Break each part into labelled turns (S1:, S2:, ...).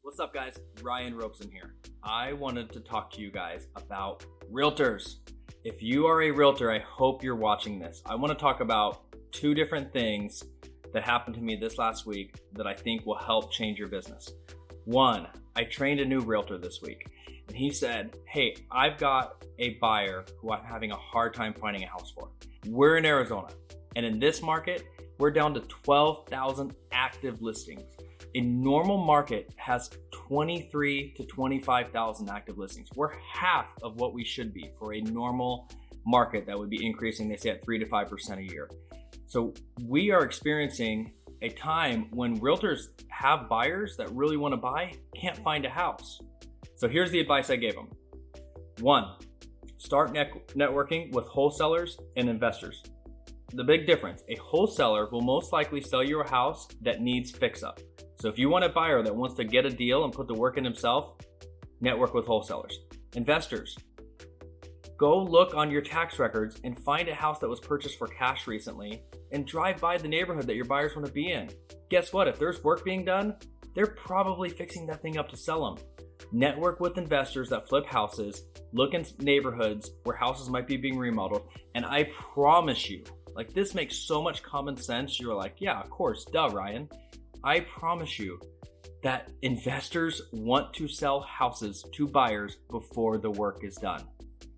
S1: What's up, guys? Ryan Robeson here. I wanted to talk to you guys about realtors. If you are a realtor, I hope you're watching this. I want to talk about two different things that happened to me this last week that I think will help change your business. One, I trained a new realtor this week, and he said, hey, I've got a buyer who I'm having a hard time finding a house for. We're in Arizona, and in this market, we're down to 12,000 active listings. A normal market has 23 to 25,000 active listings. We're half of what we should be for a normal market that would be increasing, they say, at 3 to 5% a year. So we are experiencing a time when realtors have buyers that really want to buy, can't find a house. So here's the advice I gave them. One, start networking with wholesalers and investors. The big difference, a wholesaler will most likely sell you a house that needs fix up. So if you want a buyer that wants to get a deal and put the work in himself, network with wholesalers. Investors, go look on your tax records and find a house that was purchased for cash recently and drive by the neighborhood that your buyers want to be in. Guess what? If there's work being done, they're probably fixing that thing up to sell them. Network with investors that flip houses, look in neighborhoods where houses might be being remodeled, and I promise you, like, this makes so much common sense. You're like, yeah, of course, duh, Ryan. I promise you that investors want to sell houses to buyers before the work is done.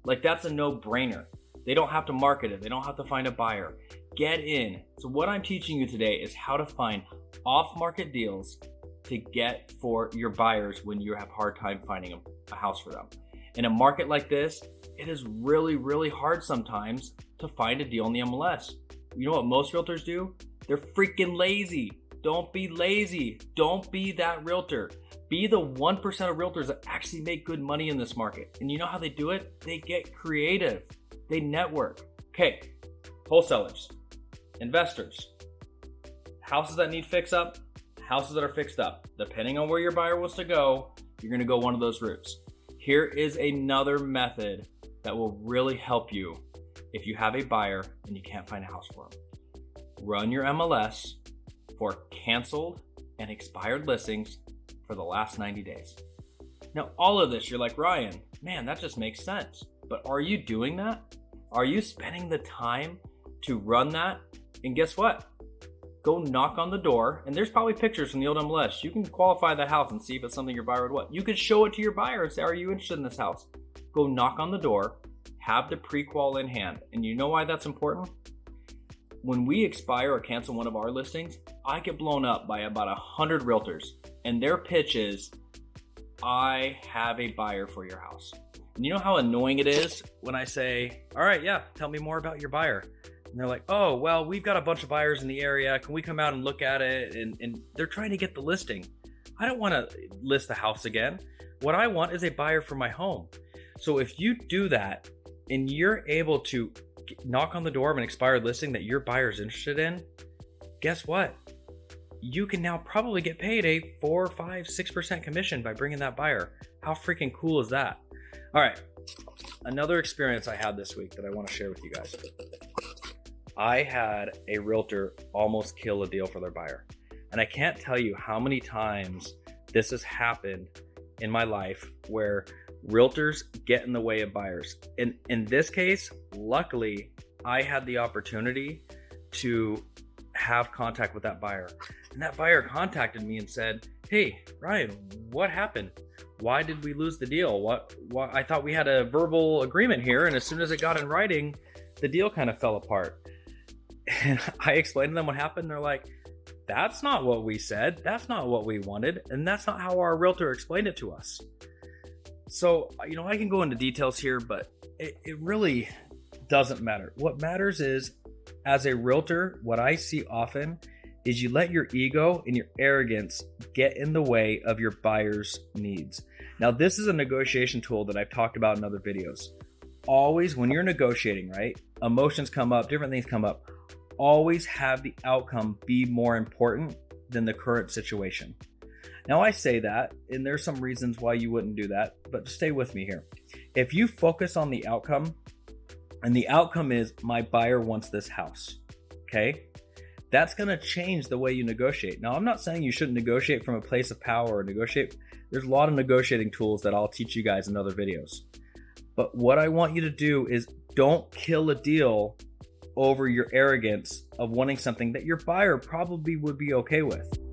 S1: Like, that's a no-brainer. They don't have to market it. They don't have to find a buyer. Get in. So what I'm teaching you today is how to find off-market deals to get for your buyers when you have a hard time finding a house for them. In a market like this, it is really, really hard sometimes to find a deal in the MLS. You know what most realtors do? They're freaking lazy. Don't be lazy. Don't be that realtor. Be the 1% of realtors that actually make good money in this market. And you know how they do it? They get creative. They network. Okay, wholesalers, investors, houses that need fix up, houses that are fixed up. Depending on where your buyer wants to go, you're gonna go one of those routes. Here is another method that will really help you if you have a buyer and you can't find a house for them. Run your MLS for canceled and expired listings for the last 90 days. Now, all of this, you're like, Ryan, man, that just makes sense. But are you doing that? Are you spending the time to run that? And guess what? Go knock on the door, and there's probably pictures from the old MLS. You can qualify the house and see if it's something your buyer would want. You could show it to your buyer and say, are you interested in this house? Go knock on the door, have the pre-qual in hand. And you know why that's important? When we expire or cancel one of our listings, I get blown up by about 100 realtors, and their pitch is, I have a buyer for your house. And you know how annoying it is when I say, all right, yeah, tell me more about your buyer. And they're like, oh, well, we've got a bunch of buyers in the area. Can we come out and look at it? And they're trying to get the listing. I don't want to list the house again. What I want is a buyer for my home. So if you do that and you're able to knock on the door of an expired listing that your buyer is interested in, guess what? You can now probably get paid a 4, 5, 6% commission by bringing that buyer. How freaking cool is that? All right, another experience I had this week that I want to share with you guys. I had a realtor almost kill a deal for their buyer. And I can't tell you how many times this has happened in my life where realtors get in the way of buyers. In this case, luckily, I had the opportunity to have contact with that buyer. And that buyer contacted me and said, hey, Ryan, what happened? Why did we lose the deal? What I thought we had a verbal agreement here, and as soon as it got in writing, the deal kind of fell apart. And I explained to them what happened. They're like, that's not what we said. That's not what we wanted. And that's not how our realtor explained it to us. So, you know, I can go into details here, but it really doesn't matter. What matters is, as a realtor, what I see often is you let your ego and your arrogance get in the way of your buyer's needs. Now, this is a negotiation tool that I've talked about in other videos. Always, when you're negotiating, right? Emotions come up, different things come up. Always have the outcome be more important than the current situation. Now, I say that, and there's some reasons why you wouldn't do that, but stay with me here. If you focus on the outcome, and the outcome is my buyer wants this house, okay? that's going to change the way you negotiate. Now, I'm not saying you shouldn't negotiate from a place of power or negotiate. There's a lot of negotiating tools that I'll teach you guys in other videos. But what I want you to do is don't kill a deal over your arrogance of wanting something that your buyer probably would be okay with.